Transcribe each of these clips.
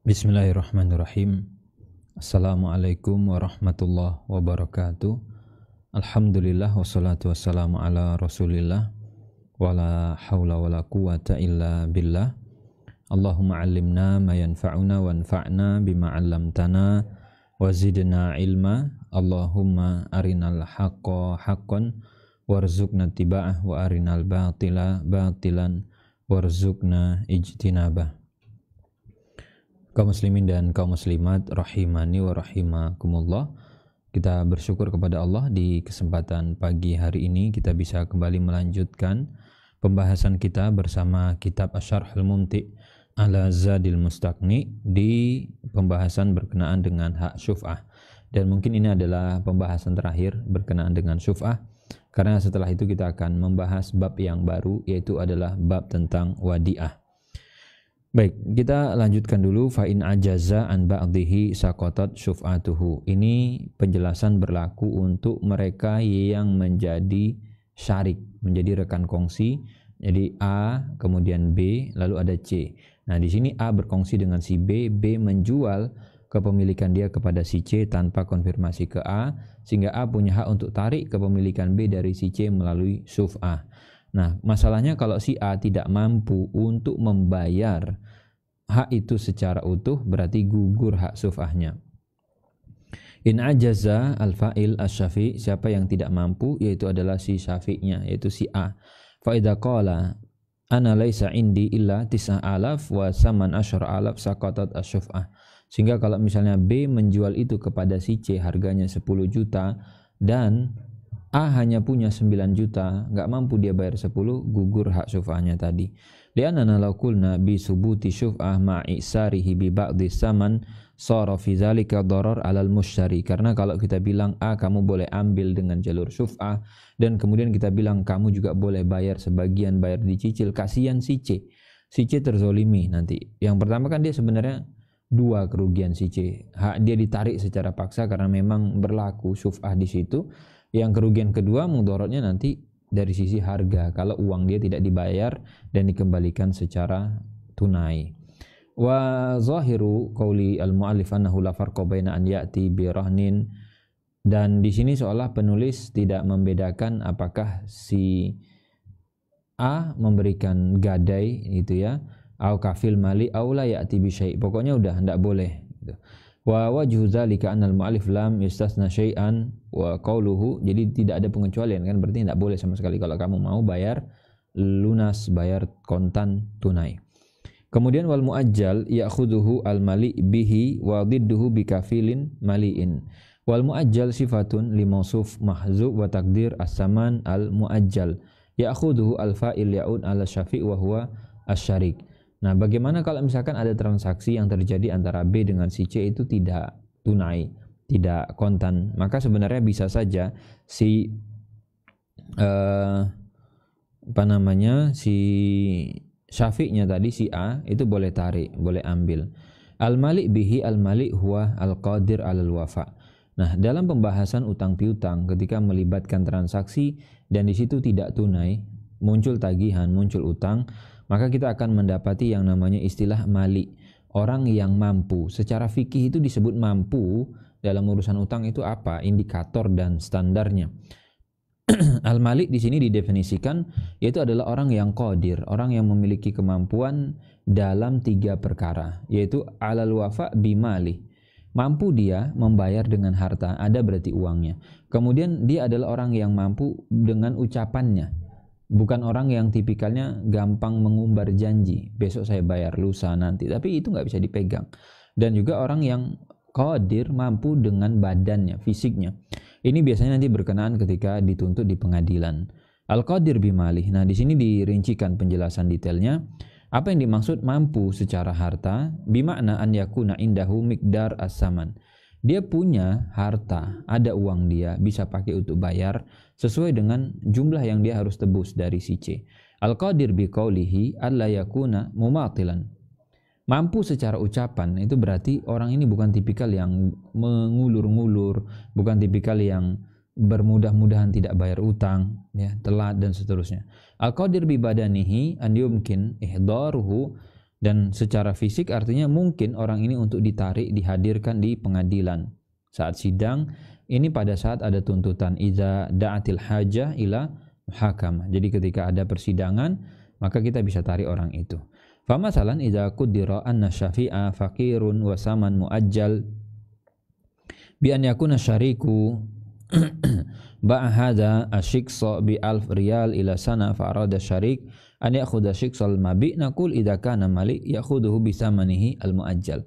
Bismillahirrahmanirrahim. Assalamualaikum warahmatullahi wabarakatuh. Alhamdulillah wassalatu wassalamu ala rasulillah wala hawla wala quwata illa billah. Allahumma allimna ma yanfa'una wanfa'na bima 'allamtana wa zidna ilma. Allahumma arinal haqqa haqqan warzuqna tiba'ah wa arinal batila batilan warzuqna ijtinabah. Kaum muslimin dan kaum muslimat rahimani wa rahimakumullah. Kita bersyukur kepada Allah di kesempatan pagi hari ini kita bisa kembali melanjutkan pembahasan kita bersama kitab Asy-Syarhul Mumti' ala Zadil Mustaqni di pembahasan berkenaan dengan hak syuf'ah. Dan mungkin ini adalah pembahasan terakhir berkenaan dengan syuf'ah, karena setelah itu kita akan membahas bab yang baru, yaitu adalah bab tentang wadi'ah. Baik, kita lanjutkan dulu. Fa in ajaza an ba'dhihi saqatat syuf'atuhu. Ini penjelasan berlaku untuk mereka yang menjadi syarik, menjadi rekan kongsi. Jadi A, kemudian B, lalu ada C. Nah, di sini A berkongsi dengan si B, B menjual kepemilikan dia kepada si C tanpa konfirmasi ke A, sehingga A punya hak untuk tarik kepemilikan B dari si C melalui syuf'ah. Nah, masalahnya kalau si A tidak mampu untuk membayar hak itu secara utuh, berarti gugur hak syuf'ahnya. In ajaza al-fa'il asy-syafi', siapa yang tidak mampu, yaitu adalah si syafi'nya, yaitu si A. Fa idza qala ana laisa indi illa 9,000 wa 18,000 saqatat asy-syuf'ah. Sehingga kalau misalnya B menjual itu kepada si C harganya 10 juta dan A hanya punya 9 juta, nggak mampu dia bayar 10, gugur hak syuf'ahnya tadi. Li'annana law qulna bi subuti syuf'ah ma'isarihi bi ba'dhi saman sara fi dzalika darar 'alal mushtari. Karena kalau kita bilang A kamu boleh ambil dengan jalur syuf'ah dan kemudian kita bilang kamu juga boleh bayar sebagian, bayar dicicil, kasihan si C. Si C terzolimi nanti. Yang pertama kan dia sebenarnya dua kerugian si C. Hak dia ditarik secara paksa karena memang berlaku syuf'ah di situ. Yang kerugian kedua mudaratnya nanti dari sisi harga kalau uang dia tidak dibayar dan dikembalikan secara tunai. Wa zahiru qauli al-mu'allif annahu la farqa baina an ya'ti bi rahnin, dan di sini seolah penulis tidak membedakan apakah si A memberikan gadai gitu ya, au kafil mali au la ya'ti bi syai'. Pokoknya udah enggak boleh gitu. Wa wajhu dzalika anna al-mu'allif lam yastasna syai'an wa qawluhu, jadi tidak ada pengecualian kan, berarti tidak boleh sama sekali kalau kamu mau bayar lunas, bayar kontan tunai. Kemudian wal muajjal ya'khudhuhu al-mali bihi wa didduhu bi kafilin mali'in. Wal muajjal sifatun li mausuf mahzuf wa taqdir as-saman al-muajjal ya'khudhuhu al-fa'il ya'ud ala syafi' wa huwa asy-syarik. Nah, bagaimana kalau misalkan ada transaksi yang terjadi antara B dengan si C itu tidak tunai, tidak kontan, maka sebenarnya bisa saja si si syafi'nya tadi, si A itu boleh tarik, boleh ambil. Al-malik bihi, al-malik huwa al-qadir alal wafa. Nah, dalam pembahasan utang piutang ketika melibatkan transaksi dan di situ tidak tunai, muncul tagihan, muncul utang, maka kita akan mendapati yang namanya istilah malik, orang yang mampu. Secara fikih itu disebut mampu dalam urusan utang itu apa? Indikator dan standarnya. Al-malik di sini didefinisikan yaitu adalah orang yang qadir, orang yang memiliki kemampuan dalam 3 perkara, yaitu alal wafa bimali. Mampu dia membayar dengan harta, ada berarti uangnya. Kemudian dia adalah orang yang mampu dengan ucapannya. Bukan orang yang tipikalnya gampang mengumbar janji, besok saya bayar, lusa, nanti. Tapi itu nggak bisa dipegang. Dan juga orang yang qadir, mampu dengan badannya, fisiknya. Ini biasanya nanti berkenaan ketika dituntut di pengadilan. Al-qadir bimalih. Nah, di sini dirincikan penjelasan detailnya. Apa yang dimaksud mampu secara harta? Bimakna an yakuna indahu miqdar as-saman. Dia punya harta, ada uang dia, bisa pakai untuk bayar sesuai dengan jumlah yang dia harus tebus dari si C. Al-qadir biqaulihi alla yakuna mumatilan. Mampu secara ucapan itu berarti orang ini bukan tipikal yang mengulur-ngulur, bukan tipikal yang bermudah-mudahan tidak bayar utang, ya, telat dan seterusnya. Al-qadir bi badanihi an yumkin ihdaruhu Dan secara fisik artinya mungkin orang ini untuk ditarik, dihadirkan di pengadilan saat sidang. Ini pada saat ada tuntutan, iza da'atil hajah ila muhakamah. Jadi ketika ada persidangan, maka kita bisa tarik orang itu. Famasalan iza qaddara anna syafi'a faqirun wa saman muajjal bi an yakuna syariku ba'hada asyiksa bi alf riyal ila sana fa arada syarik an ya'khudha syiksal mabi naqul idza kana malik ya'khudhuhu bi samanihi al muajjal.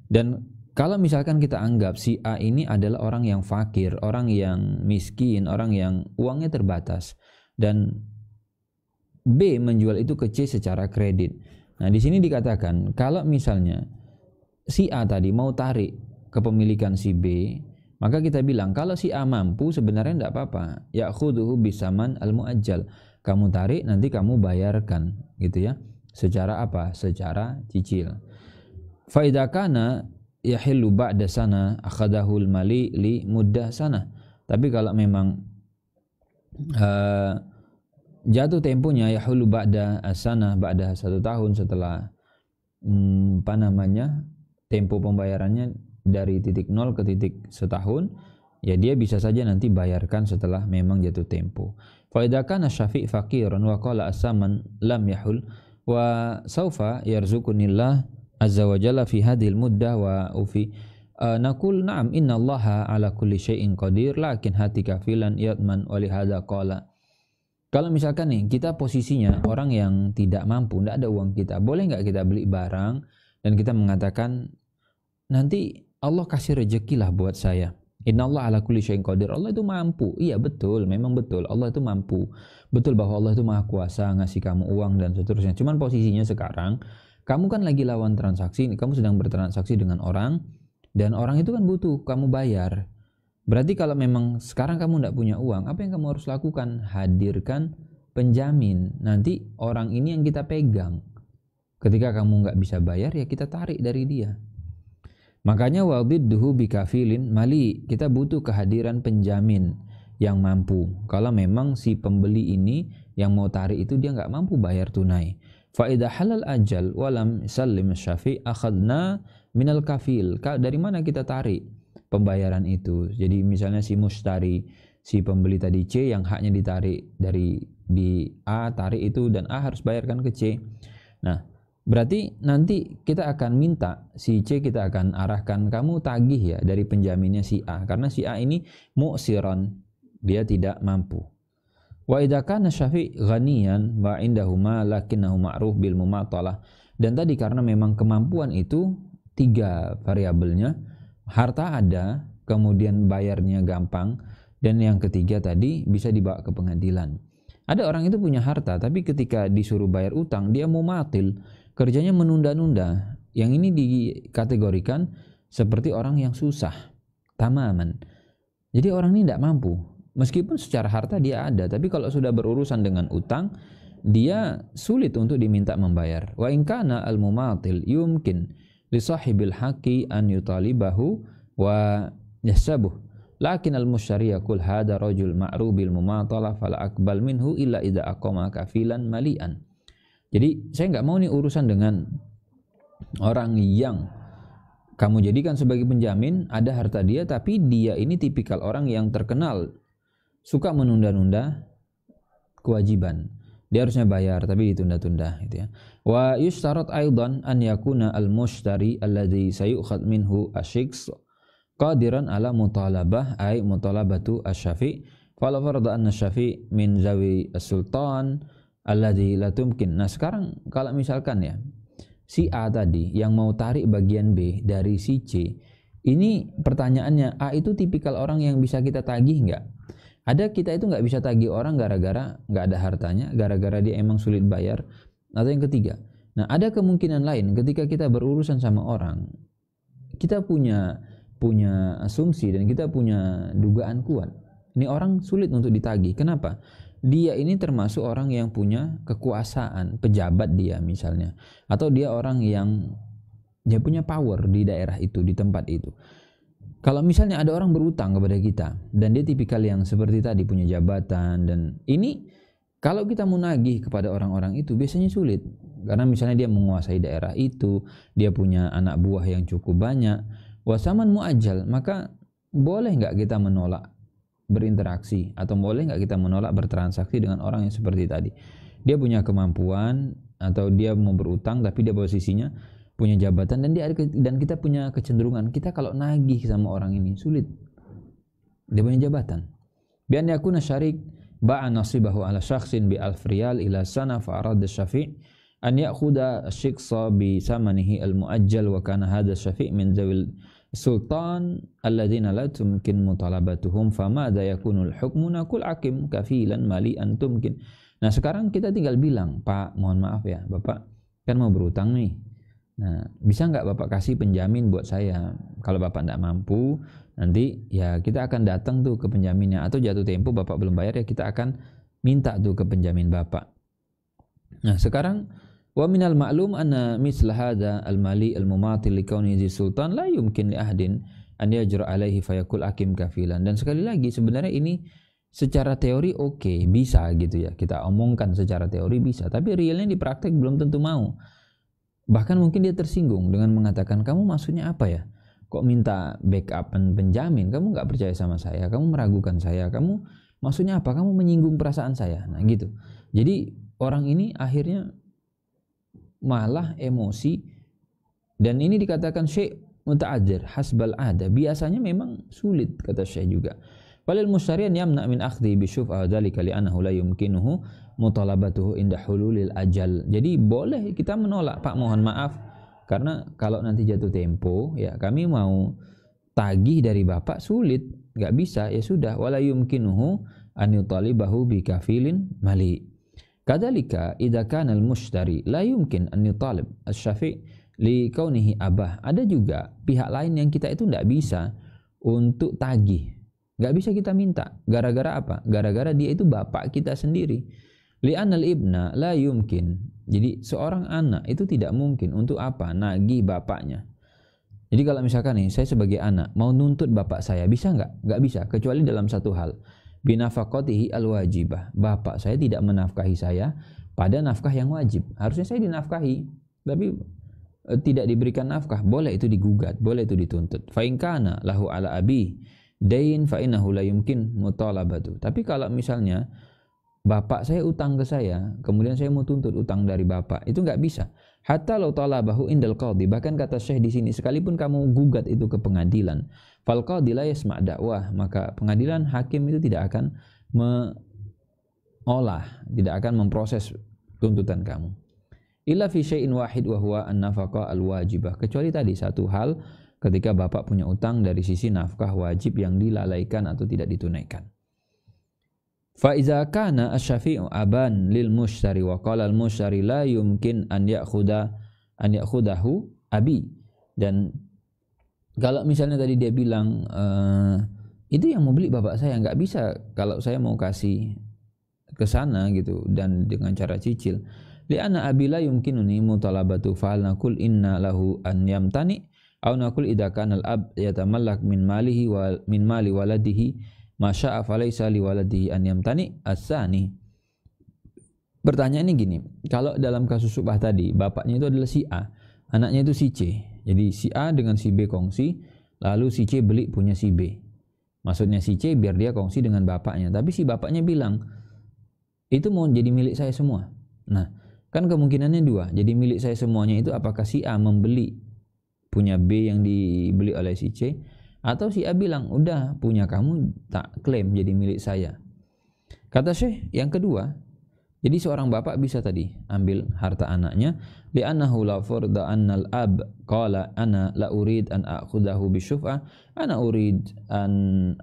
Dan kalau misalkan kita anggap si A ini adalah orang yang fakir, orang yang miskin, orang yang uangnya terbatas, dan B menjual itu ke C secara kredit. Nah, di sini dikatakan kalau misalnya si A tadi mau tarik kepemilikan si B, maka kita bilang kalau si A mampu sebenarnya tidak apa-apa. Ya'khudhuhu bisaman al-muajjal. Kamu tarik, nanti kamu bayarkan, gitu ya. Secara apa? Secara cicil. Fa idza kana yahillu ba'da sana akhadahul mali li muddah sana. Tapi kalau memang jatuh temponya yahullu ba'da sana, ba'da 1 tahun setelah tempo pembayarannya dari titik 0 ke titik setahun, ya dia bisa saja nanti bayarkan setelah memang jatuh tempo. Fa idza kana syafi' faqiran wa qala as-saman lam yahul wa saufa yarzuqunillah azza wa jalla fi hadhil muddah wa ufi naqul na'am innallaha ala kulli syai'in qadir lakin hati kafilan yatman wa li hadza qala. Kalau misalkan nih kita posisinya orang yang tidak mampu, tidak ada uang kita, boleh nggak kita beli barang dan kita mengatakan nanti Allah kasih rezeki lah buat saya. Innallaha ala kulli syai'in qadir. Allah itu mampu. Iya betul, memang betul. Allah itu mampu. Betul bahwa Allah itu maha kuasa ngasih kamu uang dan seterusnya. Cuman posisinya sekarang kamu kan lagi lawan transaksi, kamu sedang bertransaksi dengan orang, dan orang itu kan butuh kamu bayar. Berarti kalau memang sekarang kamu tidak punya uang, apa yang kamu harus lakukan? Hadirkan penjamin. Nanti orang ini yang kita pegang. Ketika kamu nggak bisa bayar, ya kita tarik dari dia. Makanya wadidduhu bikafilin mali, kita butuh kehadiran penjamin yang mampu. Kalau memang si pembeli ini yang mau tarik itu dia nggak mampu bayar tunai. Fa idza halal ajal walam sallim syafi' akhadna minal kafil. Dari mana kita tarik pembayaran itu? Jadi misalnya si mustari, si pembeli tadi C yang haknya ditarik di A, tarik itu dan A harus bayarkan ke C. Nah, berarti nanti kita akan minta si C, kita akan arahkan kamu tagih ya dari penjaminnya si A, karena si A ini mu'siran, dia tidak mampu. Wa idza kana syafi' ghaniyan wa indahuma lakinnahu ma'ruf bil mumatalah. Dan tadi karena memang kemampuan itu 3 variabelnya, harta ada, kemudian bayarnya gampang, dan yang ketiga tadi bisa dibawa ke pengadilan. Ada orang itu punya harta tapi ketika disuruh bayar utang dia mumatil, kerjanya menunda-nunda. Yang ini dikategorikan seperti orang yang susah, tamaman. Jadi orang ini tidak mampu. Meskipun secara harta dia ada, tapi kalau sudah berurusan dengan utang, dia sulit untuk diminta membayar. Wa in kana al-mumatil yumkin li sahibil haqqi an yutalibahu wa yahsabuh. Lakin al-mushtari yaqul hadha rajul ma'ruf bil mumatalah fala aqbal minhu illa idza aqama kafilan malian. Jadi saya nggak mau nih urusan dengan orang yang kamu jadikan sebagai penjamin, ada harta dia, tapi dia ini tipikal orang yang terkenal suka menunda-nunda kewajiban. Dia harusnya bayar tapi ditunda-tunda gitu ya. Wa yushtarat aidan an yakuna al-mushtari alladhi sayukhad minhu asyiks qadiran ala mutalabah ay mutalabatu asy-syafi' fala farada anna asy-syafi' min zawi as-sultan alladhi la tumkin. Nah, sekarang kalau misalkan ya si A tadi yang mau tarik bagian B dari si C, ini pertanyaannya, A itu tipikal orang yang bisa kita tagih nggak? Ada kita itu nggak bisa tagih orang gara-gara nggak ada hartanya, gara-gara dia emang sulit bayar, atau yang ketiga. Nah, ada kemungkinan lain ketika kita berurusan sama orang, kita punya asumsi dan kita punya dugaan kuat. Ini orang sulit untuk ditagih. Kenapa? Dia ini termasuk orang yang punya kekuasaan, pejabat dia misalnya, atau dia orang yang dia punya power di daerah itu, di tempat itu. Kalau misalnya ada orang berutang kepada kita dan dia tipikal yang seperti tadi punya jabatan, dan ini Kalau kita menagih kepada orang-orang itu biasanya sulit, karena misalnya dia menguasai daerah itu, dia punya anak buah yang cukup banyak, wasaman muajjal, maka boleh nggak kita menolak berinteraksi, atau boleh nggak kita menolak bertransaksi dengan orang yang seperti tadi? Dia punya kemampuan, atau dia mau berutang tapi dia posisinya punya jabatan, dan kita punya kecenderungan, kita kalau nagih sama orang ini sulit, dia punya jabatan. Bi an yakuna syarik ba'a nasibahu ala syakhsin bi alf riyal ila sana fa arada syafi' an ya'khudha asy-syikhsa bi samanihi al-mu'ajjal wa kana hadha syafi' min zawil sultan alladziina la tumkin mutalabatuhum famadza yakunu al-hukmu naqul hakim kafilan mali'an tumkin. Nah, sekarang kita tinggal bilang, Pak, mohon maaf ya, Bapak kan mau berutang nih. Nah, bisa nggak Bapak kasih penjamin buat saya? Kalau Bapak nggak mampu, nanti ya kita akan datang tuh ke penjaminnya, atau jatuh tempo Bapak belum bayar ya kita akan minta tuh ke penjamin Bapak. Nah, sekarang wa minal ma'lum anna misla hadza al-mali al-mumatil li kauni sultan la yumkin li ahdin an yajra alaihi fayakul hakim kafilan. Dan sekali lagi sebenarnya ini secara teori oke, bisa gitu ya. Kita omongkan secara teori bisa, tapi realnya di praktek belum tentu mau. Bahkan mungkin dia tersinggung dengan mengatakan, kamu maksudnya apa ya? Kok minta backup penjamin? Kamu nggak percaya sama saya, kamu meragukan saya, kamu maksudnya apa? Kamu menyinggung perasaan saya. Nah gitu. Jadi orang ini akhirnya malah emosi, dan ini dikatakan syekh muta'adzir hasbal ada. Biasanya memang sulit, kata syekh juga. Falil mushtariyan yamna min akhdhi bi syuf'a dzalika li'annahu la yumkinuhu mutalabatuhu inda hululil ajal. Jadi boleh kita menolak, Pak mohon maaf, karena kalau nanti jatuh tempo ya kami mau tagih dari Bapak sulit, nggak bisa, ya sudah, wala yumkinuhu an yutalibahu bi kafilin mali. Kadzalika idza kana al-mushtari la yumkin an yutalib asy-syafi' li kaunihi abah. Ada juga pihak lain yang kita itu nggak bisa untuk tagih, nggak bisa kita minta. Gara-gara apa? Gara-gara dia itu bapak kita sendiri. Li'anal ibna la yumkin. Jadi seorang anak itu tidak mungkin untuk apa? Nagih bapaknya. Jadi kalau misalkan nih, saya sebagai anak mau nuntut bapak saya, bisa nggak? Nggak bisa, kecuali dalam satu hal. Binafaqatihi al-wajibah. Bapak saya tidak menafkahi saya pada nafkah yang wajib. Harusnya saya dinafkahi, tapi tidak diberikan nafkah. Boleh itu digugat, boleh itu dituntut. Fa in kana lahu ala abi dain fa innahu la yumkin mutalabatu. Tapi kalau misalnya bapak saya utang ke saya, kemudian saya mau tuntut utang dari bapak, itu nggak bisa. Hatta law talabahu indal qadhi, bahkan kata Syekh di sini, sekalipun kamu gugat itu ke pengadilan, fal qadhi la yasma' dakwah, maka pengadilan hakim itu tidak akan mengolah, tidak akan memproses tuntutan kamu. Illa fi syai'in wahid wa huwa an-nafaqah al-wajibah, kecuali tadi satu hal, ketika bapak punya utang dari sisi nafkah wajib yang dilalaikan atau tidak ditunaikan. Fa iza kana asy-syafi'u aban lil mushtari wa qala al mushtari la yumkin an ya'khudahu abi. Dan kalau misalnya tadi dia bilang itu yang mau beli bapak saya, nggak bisa kalau saya mau kasih ke sana gitu dan dengan cara cicil. Li'anna abi la yumkinuni mutalabatu fa naqul inna lahu an yamtani aw naqul idza kana al ab yatamallak min malihi wa min mali waladihi masya'a falaysa liwaladihi an yamtani as-sani. Pertanyaannya gini, kalau dalam kasus subah tadi bapaknya itu adalah si A, anaknya itu si C. Jadi si A dengan si B kongsi, lalu si C beli punya si B. Maksudnya si C biar dia kongsi dengan bapaknya, tapi si bapaknya bilang itu mau jadi milik saya semua. Nah, kan kemungkinannya dua. Jadi milik saya semuanya itu apakah si A membeli punya B yang dibeli oleh si C, atau si A bilang, udah punya kamu tak klaim jadi milik saya. Kata Syekh, yang kedua, jadi seorang bapak bisa tadi ambil harta anaknya, li'annahu la furda annal ab qala ana la urid an akhudahu bi syuf'ah, ana urid an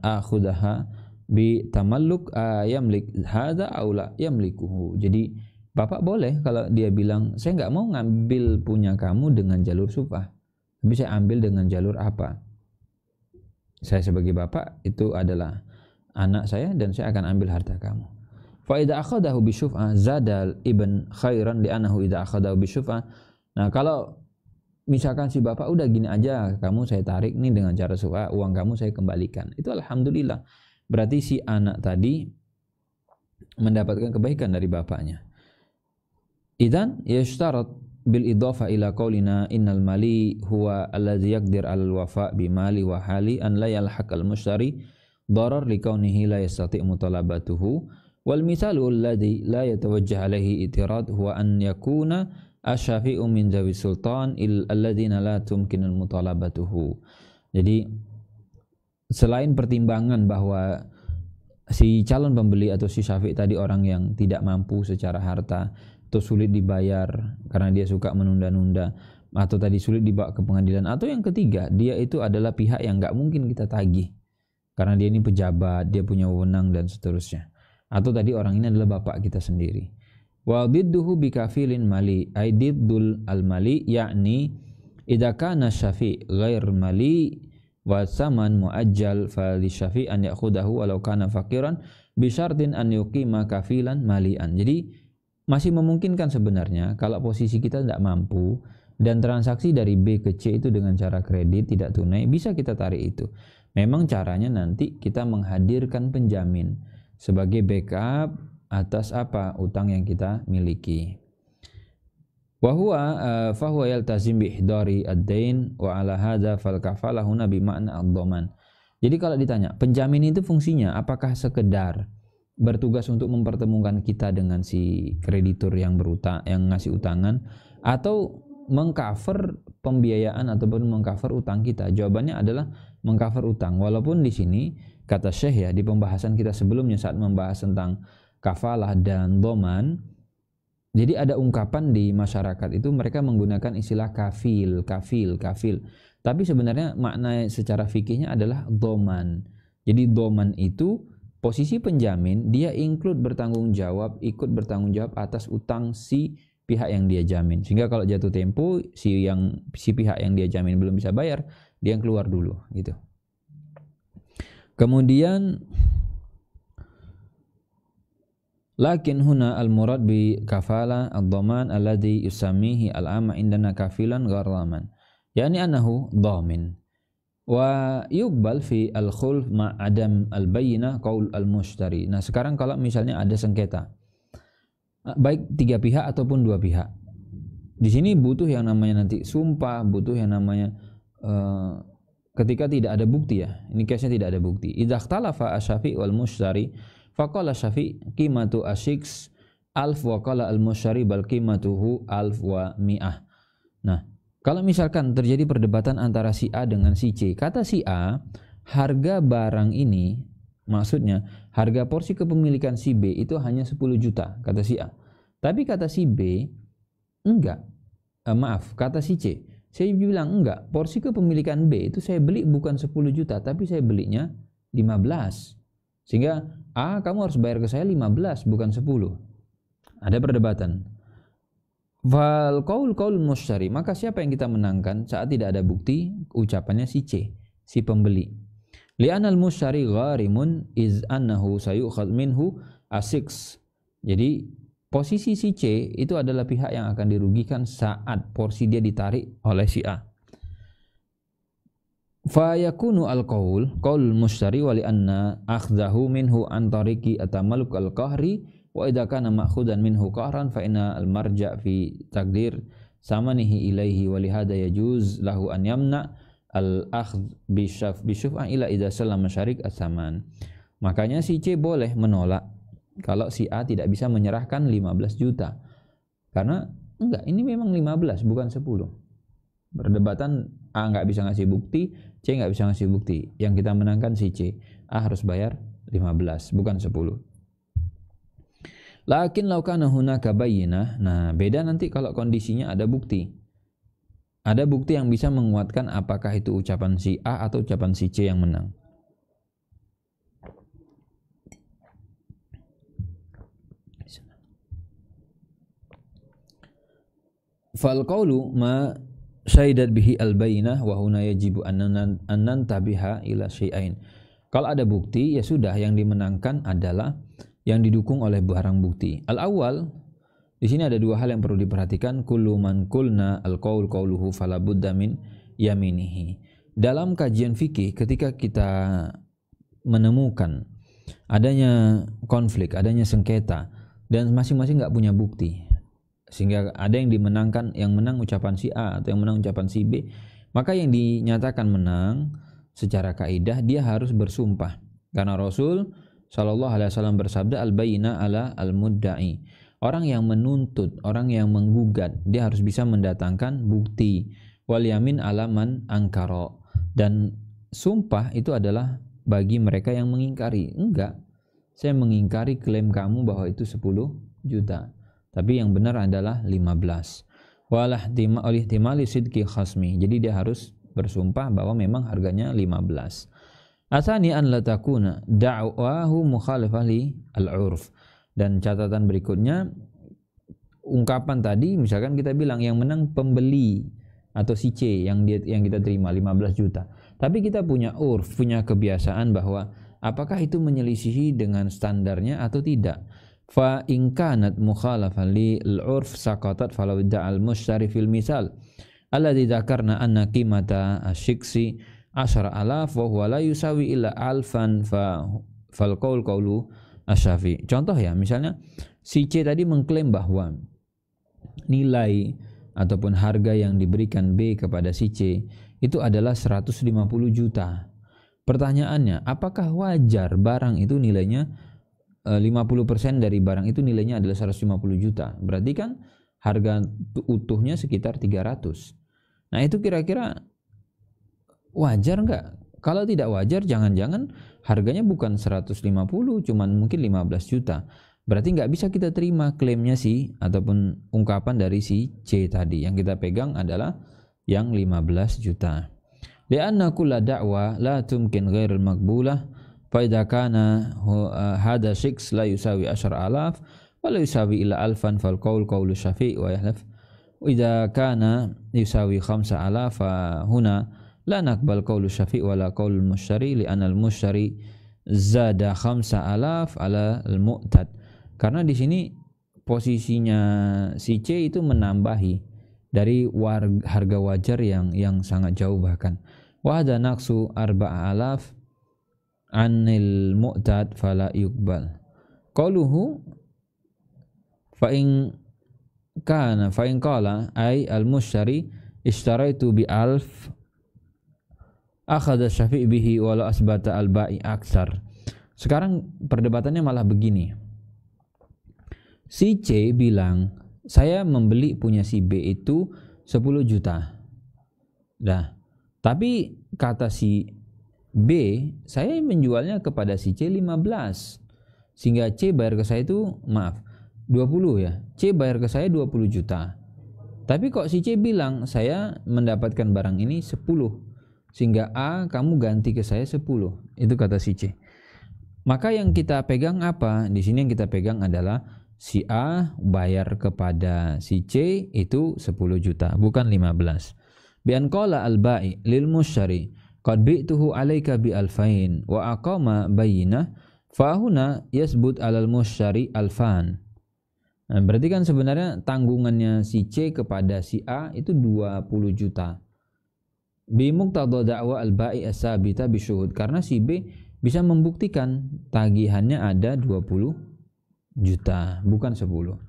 akhudaha bi tamalluk yamlik hadza aw la yamlikuhu. Jadi bapak boleh kalau dia bilang, saya nggak mau ngambil punya kamu dengan jalur syuf'ah, tapi saya ambil dengan jalur apa? Saya sebagai bapak itu adalah anak saya dan saya akan ambil harta kamu. Fa idza akhadahu bi syuf'ah zadal ibn khairan li'annahu idza akhadahu bi syuf'ah. Nah, kalau misalkan si bapak udah gini aja, kamu saya tarik nih dengan cara syuf'ah, uang kamu saya kembalikan. Itu alhamdulillah. Berarti si anak tadi mendapatkan kebaikan dari bapaknya. Idzan yashtarat bil idafa ila qaulina innal mali huwa alladhi yaqdir al wafa bi mali wa hali an la yalhaq al mushtari darar li kaunihi la yastati' mutalabatuhu wal mithalu alladhi la yatawajjah alaihi itirad huwa an yakuna asyafi'u min zawi sultan alladhina la tumkinul mutalabatuhu. Jadi selain pertimbangan bahwa si calon pembeli atau si syafi' tadi orang yang tidak mampu secara harta atau sulit dibayar karena dia suka menunda-nunda, atau tadi sulit dibawa ke pengadilan, atau yang ketiga dia itu adalah pihak yang nggak mungkin kita tagih karena dia ini pejabat, dia punya wewenang dan seterusnya, atau tadi orang ini adalah bapak kita sendiri. Wa bidduhu bikafilin mali ay diddul al mali yakni idza kana syafi' ghair mali wa saman muajjal fa li syafi' an ya'khudahu walau kana faqiran bi syartin an yuqima kafilan malian. Jadi masih memungkinkan sebenarnya kalau posisi kita tidak mampu dan transaksi dari B ke C itu dengan cara kredit tidak tunai, bisa kita tarik itu. Memang caranya nanti kita menghadirkan penjamin sebagai backup atas apa utang yang kita miliki. Wa huwa fahuwa yaltazim bi ihdari ad-dain wa ala hadza fal kafalah huna bi ma'na ad-dhaman. Jadi kalau ditanya, penjamin itu fungsinya apakah sekedar bertugas untuk mempertemukan kita dengan si kreditur yang berutang, yang ngasih utangan, atau mengcover pembiayaan ataupun mengcover utang kita? Jawabannya adalah mengcover utang. Walaupun di sini kata Syekh ya, di pembahasan kita sebelumnya saat membahas tentang kafalah dan doman, jadi ada ungkapan di masyarakat itu mereka menggunakan istilah kafil. Tapi sebenarnya makna secara fikihnya adalah doman. Jadi doman itu posisi penjamin, dia ikut bertanggung jawab atas utang si pihak yang dia jamin. Sehingga kalau jatuh tempo si pihak yang dia jamin belum bisa bayar, dia yang keluar dulu gitu. Kemudian lakin huna al-murad bi kafala ad-dhaman alladhi yusammihi al-amma indana kafilan gharraman. Yani annahu dhamin. Wa yuqbal fi al-khulf ma adam al-bayyinah qaul al-mushtari. Nah, sekarang kalau misalnya ada sengketa baik 3 pihak ataupun 2 pihak. Di sini butuh yang namanya nanti sumpah, butuh yang namanya ketika tidak ada bukti ya. Ini case-nya tidak ada bukti. Idza ikhtalafa asy-syafi' wal mushtari faqala syafi' qimatu asyiks 1000 wa qala al-mushtari bal qimatuhu 1000 wa 100. Nah, kalau misalkan terjadi perdebatan antara si A dengan si C, kata si A, harga barang ini, maksudnya harga porsi kepemilikan si B itu hanya 10 juta, kata si A. Tapi kata si B, enggak, kata si C, saya bilang enggak, porsi kepemilikan B itu saya beli bukan 10 juta, tapi saya belinya 15. Sehingga A, kamu harus bayar ke saya 15, bukan 10. Ada perdebatan. Fal qaul mushtari, maka siapa yang kita menangkan saat tidak ada bukti? Ucapannya si C, si pembeli. Li'anal mushtari gharimun iz annahu sayukhad minhu asiks. Jadi posisi si C itu adalah pihak yang akan dirugikan saat porsi dia ditarik oleh si A. Fa yakunu al-qaul mushtari wa li'anna akhdahu minhu an tariqi atamaluk al-qahri wa idza kana ma'khudan minhu qahran fa inna al-marja' fi taqdir samanihi ilaihi wa li hadha yajuz lahu an yamna al-akhdh bi syuf'ah ila idza sallama syarik as-saman. Makanya si C boleh menolak kalau si A tidak bisa menyerahkan 15 juta. Karena enggak, ini memang 15 bukan 10. Perdebatan A enggak bisa ngasih bukti, C enggak bisa ngasih bukti. Yang kita menangkan si C. A harus bayar 15 bukan 10. Lakin law kana hunaka bayyinah. Nah, beda nanti kalau kondisinya ada bukti. Ada bukti yang bisa menguatkan apakah itu ucapan si A atau ucapan si C yang menang. Fal qawlu ma syaidat bihi al-bayyinah wa huna yajibu an nantabiha ila syai'ain. Kalau ada bukti ya sudah, yang dimenangkan adalah yang didukung oleh barang bukti. Al-awwal, di sini ada 2 hal yang perlu diperhatikan. Kullu man qulna al-qaul qauluhu fala budda min yaminihi. Dalam kajian fikih ketika kita menemukan adanya konflik, adanya sengketa, dan masing-masing nggak punya bukti, sehingga ada yang dimenangkan, yang menang ucapan si A atau yang menang ucapan si B, maka yang dinyatakan menang secara kaidah dia harus bersumpah, karena Rasul Shallallahu Alaihi Wasallam bersabda, al-bayyina ala al-mudda'i, orang yang menuntut, orang yang menggugat, dia harus bisa mendatangkan bukti. Wal yamin ala man angkara, dan sumpah itu adalah bagi mereka yang mengingkari. Enggak, saya mengingkari klaim kamu bahwa itu 10 juta, tapi yang benar adalah 15. Walah ihtimali sidqi khasmi, jadi dia harus bersumpah bahwa memang harganya 15. Asani an la takuna da'wahu mukhalifah li al-urf. Dan catatan berikutnya, ungkapan tadi misalkan kita bilang yang menang pembeli atau si C yang kita terima 15 juta. Tapi kita punya urf, punya kebiasaan bahwa apakah itu menyelisihi dengan standarnya atau tidak. Fa in kanat mukhalafan li al-urf saqatat falau da'al mushtari fil misal alladhi dzakarna anna qimata asy-syiksi 10,000 wa huwa la yusawi illa alfan fal qawlu asy-Syafi'i. Contoh ya, misalnya si C tadi mengklaim bahwa nilai ataupun harga yang diberikan B kepada si C itu adalah 150 juta. Pertanyaannya, apakah wajar barang itu nilainya 50% dari barang itu nilainya adalah 150 juta? Berarti kan harga utuhnya sekitar 300. Nah, itu kira-kira wajar enggak? Kalau tidak wajar, jangan-jangan harganya bukan 150, cuman mungkin 15 juta. Berarti nggak bisa kita terima klaimnya si ataupun ungkapan dari si C tadi. Yang kita pegang adalah yang 15 juta. Lianna kulla da'wa la tumkin ghairul maqbulah fa idza kana hada shiks la yusawi 10,000 wa la yusawi illa alfan fal qawlu Syafi'i wa yahlaf. Idza kana yusawi 5,000 fa huna la naqbal qawlu Syafi'i wa la qawlu mushtari li'anna al-mushtari zada 5,000 ala al-mu'tad. Karena di sini posisinya si C itu menambahi dari harga wajar yang sangat jauh bahkan. Wa hadza naqsu 4,000 anil mu'tad fala yuqbal. Qauluhu fa in qala ay al-mushtari ishtaraitu bi 1,000 akhadha Syafi'i bihi wala asbata al-ba'i aksar. Sekarang perdebatannya malah begini. Si C bilang, saya membeli punya si B itu 10 juta. Nah, tapi kata si B, saya menjualnya kepada si C 15. Sehingga C bayar ke saya itu, 20 ya. C bayar ke saya 20 juta. Tapi kok si C bilang, saya mendapatkan barang ini 10. Sehingga A, kamu ganti ke saya 10. Itu kata si C. Maka yang kita pegang apa? Di sini yang kita pegang adalah si A bayar kepada si C itu 10 juta, bukan 15. Bi an qala al-ba'i lil mushtari qad bi'tuhu 'alaika bi alfain wa aqama bayyinah fa huna yasbut 'alal mushtari alfan. Nah, berarti kan sebenarnya tanggungannya si C kepada si A itu 20 juta. Bi muqtada da'wa al-ba'i as-sabita bi syuhud, karena si B bisa membuktikan tagihannya ada 20 juta, bukan 10.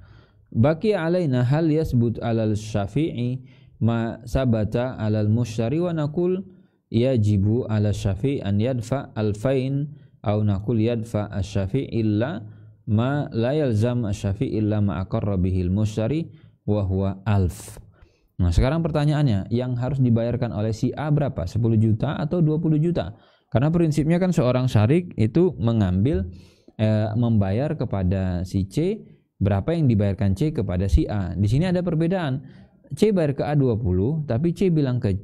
Baqi alaina hal yasbut alal Syafi'i ma sabata alal mushtari wa naqul yajibu ala Syafi'i an yadfa alfain aw naqul yadfa asy-Syafi'i illa ma la yalzam asy-Syafi'i illa ma aqarra bihi al-mushtari wa huwa 1,000. Nah, sekarang pertanyaannya, yang harus dibayarkan oleh si A berapa? 10 juta atau 20 juta? Karena prinsipnya kan seorang syarik itu membayar kepada si C berapa yang dibayarkan C kepada si A. Di sini ada perbedaan. C bayar ke A 20, tapi C bilang ke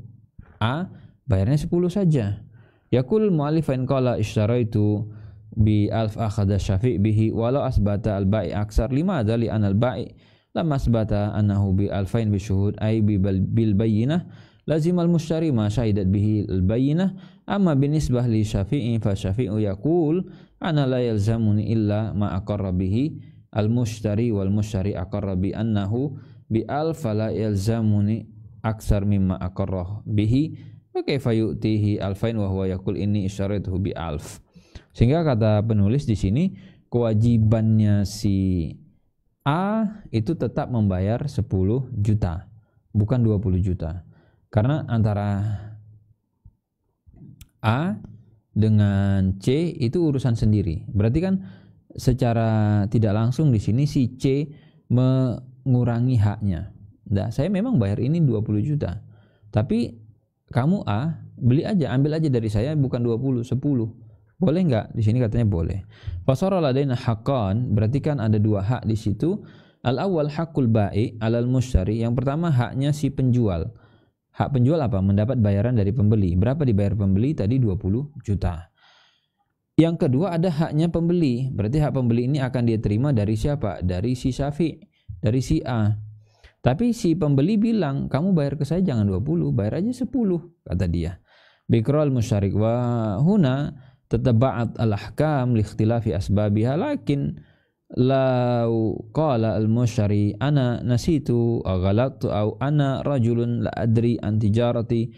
A bayarnya 10 saja. Yaqul mu'allif in qala ishtaraitu bi 1,000 akhadha Syafi' bihi walau asbata al-ba'i aksar lima dzali an al-ba'i lamma asbata annahu bi 2,000 bi syuhud ay bil bayyinah lazim al-mushtari ma syahidat bihi al-bayyinah. Amma binisbah li Syafi'i fa Syafi'u yaqul ana la yalzamuni illa ma aqarra bihi al-mushtari wal mushtari aqarra bi annahu bi alf la yalzamuni aksar mimma aqarra bihi wa kaifa yu'tihi alfain wa huwa yaqul inni istaratuhu bi alf. Sehingga kata penulis di sini kewajibannya si A itu tetap membayar 10 juta, bukan 20 juta. Karena antara A dengan C itu urusan sendiri. Berarti kan secara tidak langsung di sini si C mengurangi haknya. Nah, saya memang bayar ini 20 juta. Tapi kamu A beli aja, ambil aja dari saya bukan 20, 10. Boleh enggak? Di sini katanya boleh. Fasara ladaina haqqan, berarti kan ada dua hak di situ. Al-awwal haqqul bai' 'alal mushtari. Yang pertama haknya si penjual. Hak penjual apa? Mendapat bayaran dari pembeli. Berapa dibayar pembeli? Tadi 20 juta. Yang kedua ada haknya pembeli. Berarti hak pembeli ini akan dia terima dari siapa? Dari si Syafi', dari si A. Tapi si pembeli bilang, kamu bayar ke saya jangan 20, bayar aja 10, kata dia. Bikral musyarik wa huna tataba'at al-ahkam li ikhtilafi asbabiha, lakin lau qala al-musyari ana nasitu aw ghalattu aw ana rajulun la adri an tijarati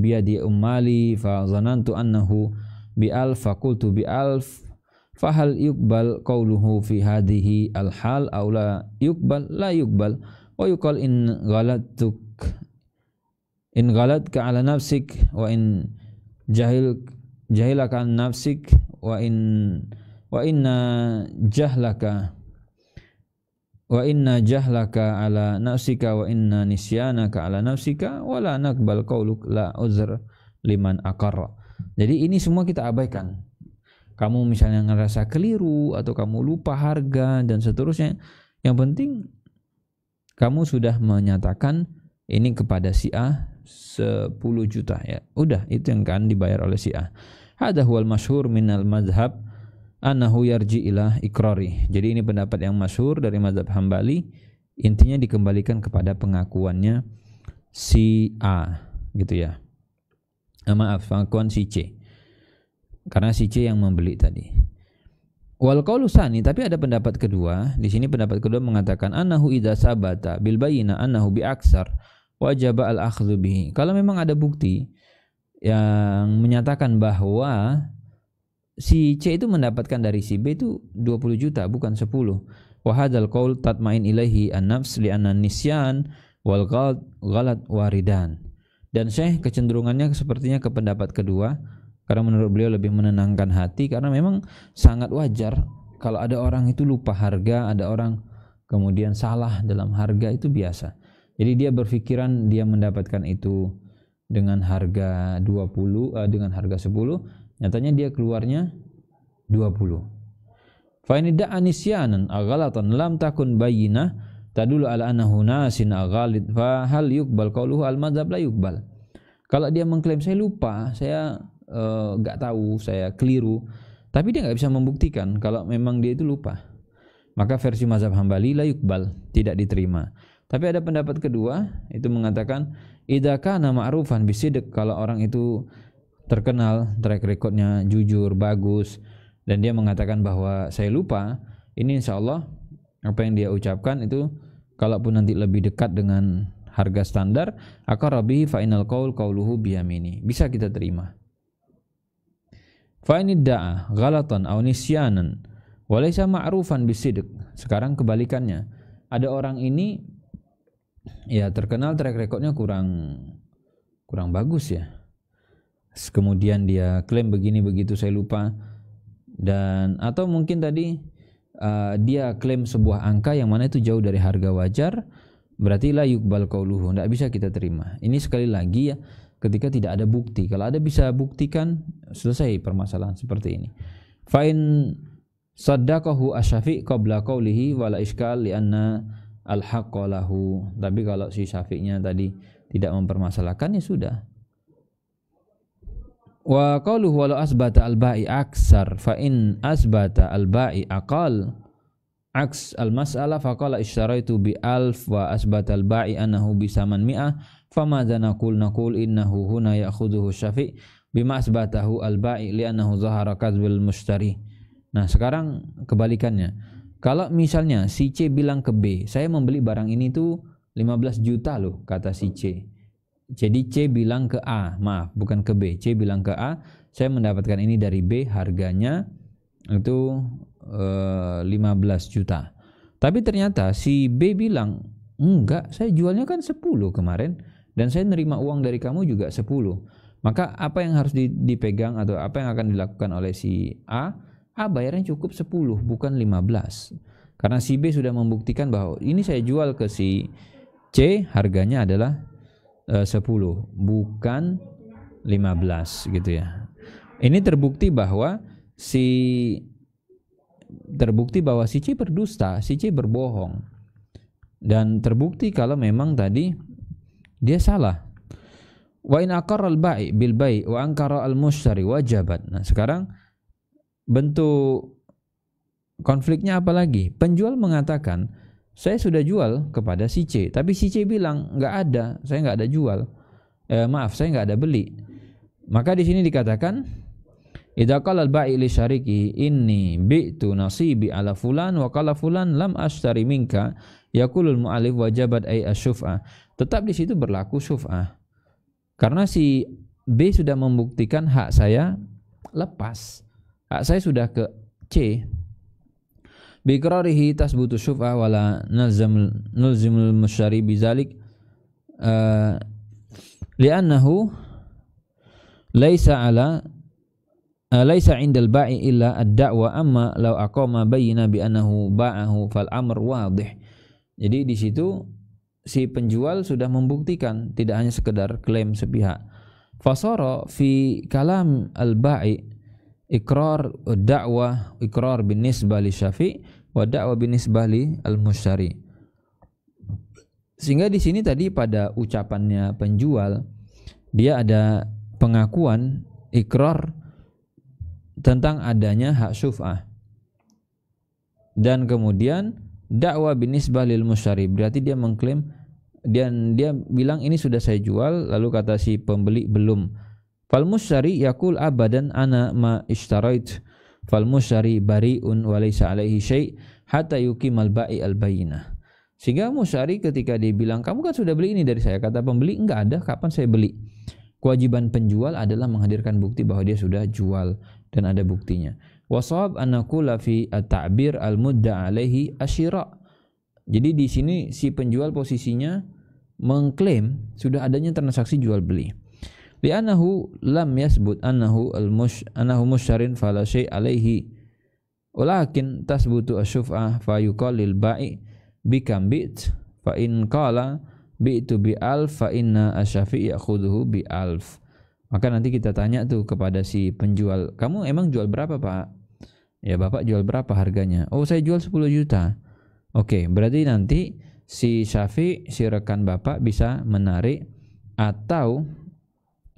biyadi ummali fa zanantu annahu bi alf fa qultu bi alf fa hal yuqbal qawluhu fi hadhihi al-hal aw la yuqbal? La yuqbal. Wa yuqal in ghalatka ala nafsik wa in jahilaka an nafsik wa inna jahlaka ala nafsika wa inna nisyanaka ala nafsika wa la naqbal qauluk la uzr liman aqarra. Jadi ini semua kita abaikan. Kamu misalnya ngerasa keliru atau kamu lupa harga dan seterusnya, yang penting kamu sudah menyatakan ini kepada si A 10 juta ya. Udah, itu yang kan dibayar oleh si A. Hadha huwal masyhur minal madhab annahu yarji ila ikrari. Jadi ini pendapat yang masyhur dari mazhab Hambali, intinya dikembalikan kepada pengakuannya si A gitu ya. Maaf, pengakuan si C. Karena si C yang membeli tadi. Wal qaulu tsani, tapi ada pendapat kedua. Di sini pendapat kedua mengatakan annahu idza sabata bil bayyina annahu bi aksar wajib al-akhdhu bihi. Kalau memang ada bukti yang menyatakan bahwa si C itu mendapatkan dari si B itu 20 juta bukan 10. Wa hadzal qaul tatmain ilaihi an-nafs li anna nisyan wal ghalat waridan. Dan Syekh kecenderungannya sepertinya ke pendapat kedua, karena menurut beliau lebih menenangkan hati, karena memang sangat wajar kalau ada orang itu lupa harga, ada orang kemudian salah dalam harga, itu biasa. Jadi dia berpikiran dia mendapatkan itu dengan harga 20, dengan harga 10, nyatanya dia keluarnya 20. Fa in da'a nisyanan aghalatan lam takun bayyinah tadullu ala annahu nasin aghalid fa hal yuqbal qauluhu al-madzhab la yuqbal. Kalau dia mengklaim saya lupa, saya enggak tahu, saya keliru, tapi dia enggak bisa membuktikan kalau memang dia itu lupa, maka versi mazhab Hambali la yuqbal, tidak diterima. Tapi ada pendapat kedua, itu mengatakan idza kana ma'rufan bisidq, kalau orang itu terkenal track recordnya jujur, bagus, dan dia mengatakan bahwa saya lupa, ini insyaallah apa yang dia ucapkan itu kalaupun nanti lebih dekat dengan harga standar, aqrabihi fa inal qaul qauluhu biyamini, bisa kita terima. Fa in da'a ghalatan aw nisyanan wa laysa ma'rufan bisidq. Sekarang kebalikannya, ada orang ini ya terkenal track recordnya kurang bagus ya, kemudian dia klaim begini begitu, saya lupa, dan atau mungkin tadi dia klaim sebuah angka yang mana itu jauh dari harga wajar, berarti la yuqbal qauluhu, tidak bisa kita terima. Ini sekali lagi ya, ketika tidak ada bukti. Kalau ada bisa buktikan, selesai permasalahan seperti ini. Fa in saddaqahu asy-Syafi' qabla qawlihi wala iskal li anna al-haqqa lahu. Tapi kalau si Syafi'nya tadi tidak mempermasalahkan, ya sudah. Wa qawluhu wala asbata al-ba'i aksar fa in asbata al-ba'i aqal aks al-mas'alah fa qala ishtaraitu bi alf wa asbata al-ba'i annahu bi saman mi'ah famadza naqul innahu huna ya'khudhuhu Syafi' bima asbatahu al-ba'i li'annahu zahara kadzbul mushtari. Nah, sekarang kebalikannya. Kalau misalnya si C bilang ke B, saya membeli barang ini tuh 15 juta loh, kata si C. Jadi C bilang ke A, maaf bukan ke B, C bilang ke A, saya mendapatkan ini dari B, harganya itu 15 juta. Tapi ternyata si B bilang, enggak, saya jualnya kan 10 kemarin dan saya nerima uang dari kamu juga 10. Maka apa yang harus dipegang atau apa yang akan dilakukan oleh si A? A bayarnya cukup 10 bukan 15. Karena si B sudah membuktikan bahwa ini saya jual ke si C, harganya adalah 10 bukan 15 gitu ya. Ini terbukti bahwa si C berdusta, si C berbohong. Dan terbukti kalau memang tadi dia salah. Wa in aqarra al-bai' bil bai' wa ankara al-mushtari wajabat. Nah, sekarang bentuk konfliknya apa lagi? Penjual mengatakan, saya sudah jual kepada si C, tapi si C bilang nggak ada, saya nggak ada jual. Maaf, saya nggak ada beli. Maka di sini dikatakan, idza qala al-bai' li syariki inni bi'tu nasibi ala fulan wa qala fulan lam ashtari minka, yaqulul mu'allif wajabat ay asyuf'ah. Tetap di situ berlaku syuf'ah. Karena si B sudah membuktikan hak saya lepas. Hak saya sudah ke C. Biqrarihi tasbutu syuf'ah wala nulzimul musyari bizalik li'annahu laisa indal ba'i illa ad-da'wa amma law aqama bayyina bi annahu ba'ahu fal amr wadih. Jadi di situ si penjual sudah membuktikan, tidak hanya sekedar klaim sepihak. Fasara fi kalam al-ba'i iqrar da'wah, iqrar binisbah li syafi' wa da'wah binisbah li al-mushtari. Sehingga di sini tadi pada ucapannya penjual dia ada pengakuan iqrar tentang adanya hak syuf'ah. Dan kemudian dakwah binisbah lil mushtari, berarti dia mengklaim dan dia bilang ini sudah saya jual, lalu kata si pembeli belum. Fal mushtari yaqul abadan ana ma ishtarait fal mushtari bari'un wa laysa alaihi syai' hatta yuqimal ba'i al bayyinah. Sehingga mushtari ketika dia bilang kamu kan sudah beli ini dari saya, kata pembeli enggak ada, kapan saya beli. Kewajiban penjual adalah menghadirkan bukti bahwa dia sudah jual dan ada buktinya. Wasawab an naqula fi at-ta'bir al-mudda alaihi asyira. Jadi di sini si penjual posisinya mengklaim sudah adanya transaksi jual beli. Li'annahu lam yasbut annahu mushtarin fala syai' alaihi walakin tasbutu asy-syuf'ah fa yuqal lil ba'i bikam bi't fa in qala bi'tu bi alf fa inna asy-syafi' ya'khudhuhu bi alf. Maka nanti kita tanya tuh kepada si penjual, kamu emang jual berapa Pak? Ya Bapak jual berapa harganya? Oh saya jual 10 juta. Oke, berarti nanti si Syafi', si rekan Bapak bisa menarik atau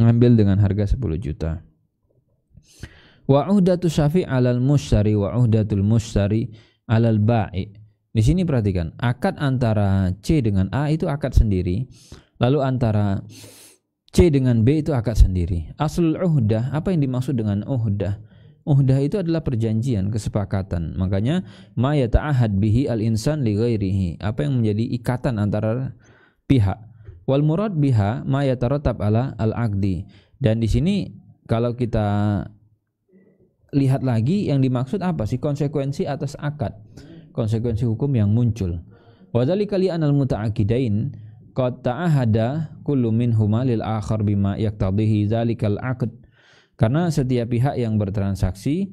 ngambil dengan harga 10 juta. Wa uhdatu Syafi' 'alal mushtari wa uhdatul mushtari 'alal ba'i. Di sini perhatikan, akad antara C dengan A itu akad sendiri, lalu antara C dengan B itu akad sendiri. Aslul uhdah, apa yang dimaksud dengan uhdah? Uhdah itu adalah perjanjian, kesepakatan. Makanya ma yata'ahad bihi al-insan li ghairihi, apa yang menjadi ikatan antara pihak. Wal murad biha ma yatarattab ala al-aqdi. Dan di sini kalau kita lihat lagi yang dimaksud apa sih? Konsekuensi atas akad, konsekuensi hukum yang muncul. Wa dzalika li anal muta'aqidain qad ta'ahada kullu minhuma lil akhar bima yaqtadihi dzalikal aqd. Karena setiap pihak yang bertransaksi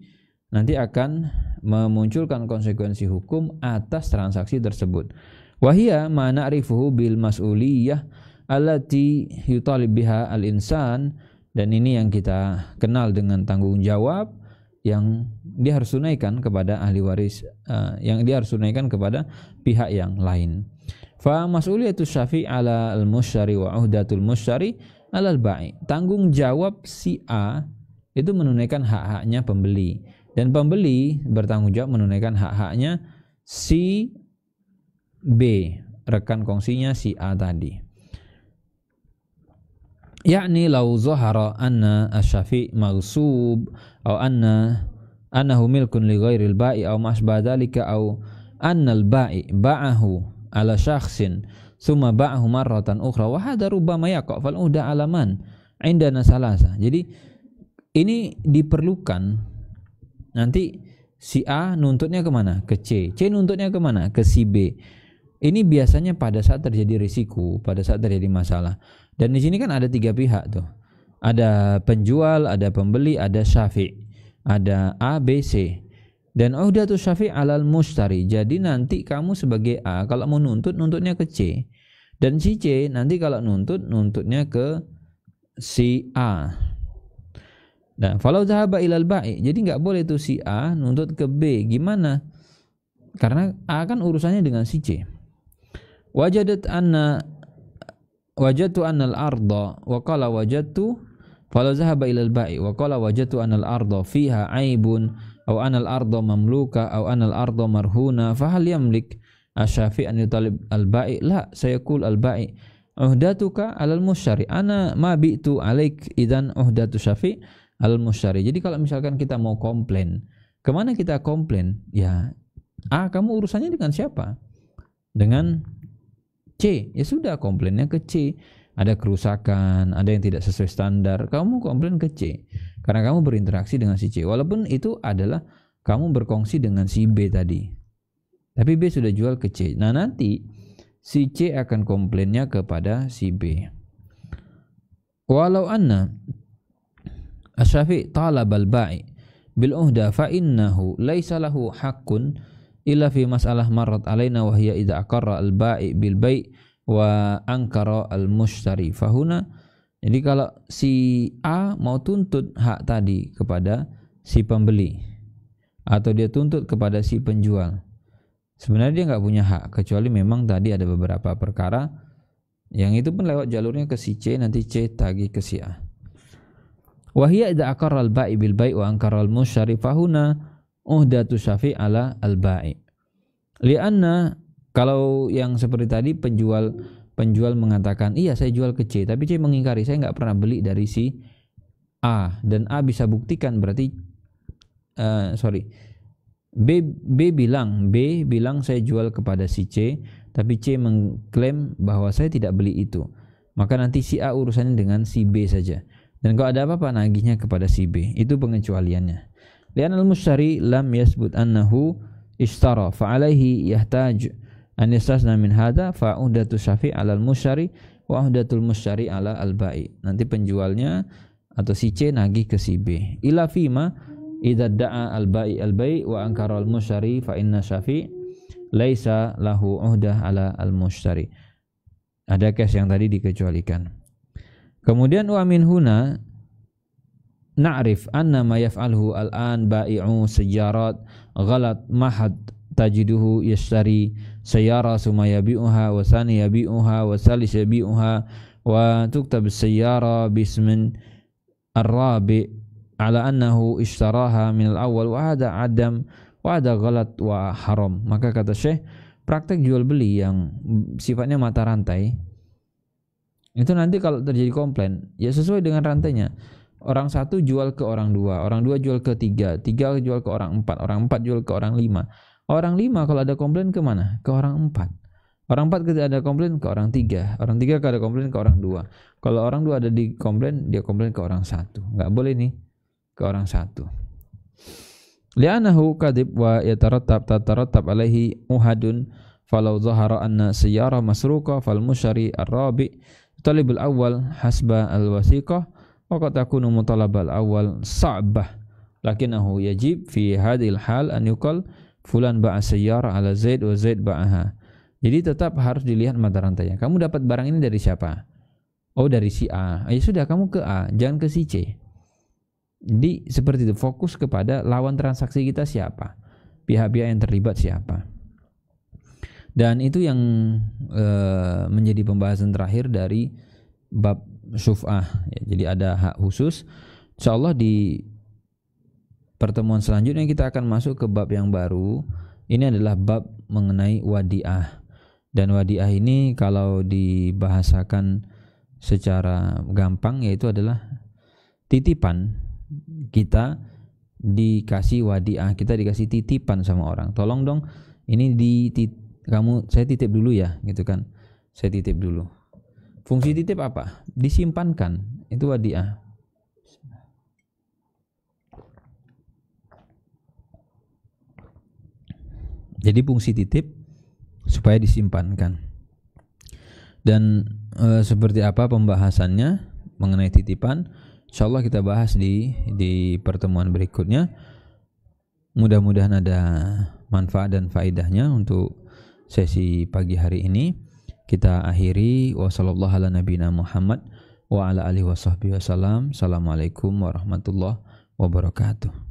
nanti akan memunculkan konsekuensi hukum atas transaksi tersebut. Wahia ma na'rifuhu bil mas'uliyah allati yutalib biha al-insan, dan ini yang kita kenal dengan tanggung jawab yang dia harus tunaikan kepada ahli waris, yang dia harus tunaikan kepada pihak yang lain. Fa mas'uliyatu syafi' ala al-mushtari wa uhdatul mushtari ala al-ba'i. Tanggung jawab si A itu menunaikan hak-haknya pembeli, dan pembeli bertanggung jawab menunaikan hak-haknya si B, rekan kongsinya si A tadi. Yakni law zahara anna asy-syafi' maghsub aw annahu milkun li ghairil ba'i aw masbah dzalika aw anna al-ba'i ba'ahu ala syakhsin summa ba'ahu marratan ukhra wa hadha rubbama yaqa fal uhda alaman indana salasa. Jadi ini diperlukan nanti si A nuntutnya kemana? Ke C nuntutnya kemana? Ke si B. Ini biasanya pada saat terjadi risiko, pada saat terjadi masalah. Dan di sini kan ada 3 pihak tuh. Ada penjual, ada pembeli, ada syafi'. Ada A, B, C. Dan uhdatu syafi' alal mushtari. Jadi nanti kamu sebagai A kalau mau nuntutnya ke C. Dan si C nanti kalau nuntutnya ke si A. Nah, falau dhahaba ilal ba'i. Jadi enggak boleh tuh si A nuntut ke B. Gimana? Karena A kan urusannya dengan si C. Wajadtu annal arda wa qala wajadtu falau dhahaba ilal ba'i wa qala wajadtu annal arda fiha aibun aw anal arda mamluka aw anal arda marhuna fa hal yamlik asy-syafi' an yutalib al-ba'i la sayaqul al-ba'i uhdatuka alal mushtari ana ma bi'tu alaik idzan uhdatu syafi' alal mushtari. Jadi kalau misalkan kita mau komplain, kemana kita komplain? Ya A, kamu urusannya dengan siapa? Dengan C. Ya sudah, komplainnya ke C. Ada kerusakan, ada yang tidak sesuai standar, kamu komplain ke C. Karena kamu berinteraksi dengan si C. Walaupun itu adalah kamu berkongsi dengan si B tadi. Tapi B sudah jual ke C. Nah nanti si C akan komplainnya kepada si B. Walau anna asy-syafi' talabal ba'i bil uhda fa innahu laisa lahu haqqun illa fi masalah marrat alaina wa hiya idza aqarra al ba'i bil bai' wa ankara al mushtari fahuna. Jadi kalau si A mau tuntut hak tadi kepada si pembeli atau dia tuntut kepada si penjual, sebenarnya dia nggak punya hak kecuali memang tadi ada beberapa perkara yang itu pun lewat jalurnya ke si C, nanti C tagih ke si A. Wa hiya idza aqarra al ba'i bil bai' wa ankara al mushtari fahuna uhdatu syafi' ala al-ba'i. Lianna kalau yang seperti tadi penjual mengatakan iya saya jual ke C, tapi C mengingkari saya nggak pernah beli dari si A, dan A bisa buktikan berarti B bilang saya jual kepada si C, tapi C mengklaim bahwa saya tidak beli itu. Maka nanti si A urusannya dengan si B saja. Dan kalau ada apa-apa nagihnya kepada si B. Itu pengecualiannya. Lian al-mushtari lam yasbut annahu ishtara fa alaihi yahtaj an yastasna min hadha fa uhdatu syafi' 'ala al-mushtari wa uhdatul mushtari 'ala al-ba'i. Nanti penjualnya atau si C nagih ke si B. Ila fima idza da'a al-ba'i wa ankara al-mushtari fa inna syafi' laisa lahu uhdah 'ala al-mushtari. Ada case yang tadi dikecualikan. Kemudian wa min huna na'rif anna ma yaf'alhu al-an ba'i'u sayyarat ghalat mahad tajiduhu yashtari sayyara summa yabi'uha wa thani yabi'uha wa thalith yabi'uha wa tuktab as-sayyara bismin ar-rabi' ala annahu ishtaraha min al-awwal wa hadha adam wa hadha ghalat wa haram. Maka kata Syekh, praktek jual beli yang sifatnya mata rantai itu nanti kalau terjadi komplain ya sesuai dengan rantainya. Orang satu jual ke orang dua jual ke tiga jual ke orang empat jual ke orang lima. Orang lima kalau ada komplain kemana? Ke orang empat. Orang empat ketika ada komplain ke orang tiga kalau ada komplain ke orang dua. Kalau orang dua ada di komplain, dia komplain ke orang satu. Nggak boleh nih ke orang satu. Li'anahu kadib wa tatarattab alaihi uhadun falau zahara anna sayyara masruqa fal musyari ar-rabi' talibul awal hasba al-wasiqah wa qad takunu mutalabal awal sa'bah lakinahu yajib fi hadhil hal an yuqal fulan ba'a sayyara ala zaid wa zaid ba'aha. Jadi tetap harus dilihat mata rantainya. Kamu dapat barang ini dari siapa? Oh, dari si A. Ya sudah, kamu ke A, jangan ke si C. Jadi seperti itu, fokus kepada lawan transaksi kita siapa, pihak-pihak yang terlibat siapa. Dan itu yang menjadi pembahasan terakhir dari bab syuf'ah ya. Jadi ada hak khusus. Insyaallah di pertemuan selanjutnya kita akan masuk ke bab yang baru. Ini adalah bab mengenai wadi'ah. Dan wadi'ah ini kalau dibahasakan secara gampang yaitu adalah titipan. Kita dikasih wadi'ah, kita dikasih titipan sama orang. Tolong dong ini saya titip dulu ya gitu kan. Saya titip dulu. Fungsi titip apa? Disimpankan. Itu wadiah. Jadi fungsi titip supaya disimpankan. Dan seperti apa pembahasannya mengenai titipan, insyaallah kita bahas di pertemuan berikutnya. Mudah-mudahan ada manfaat dan faedahnya untuk sesi pagi hari ini. Kita akhiri wa sallallahu ala nabiyina Muhammad wa ala alihi washabbihi wasallam. Assalamualaikum warahmatullahi wabarakatuh.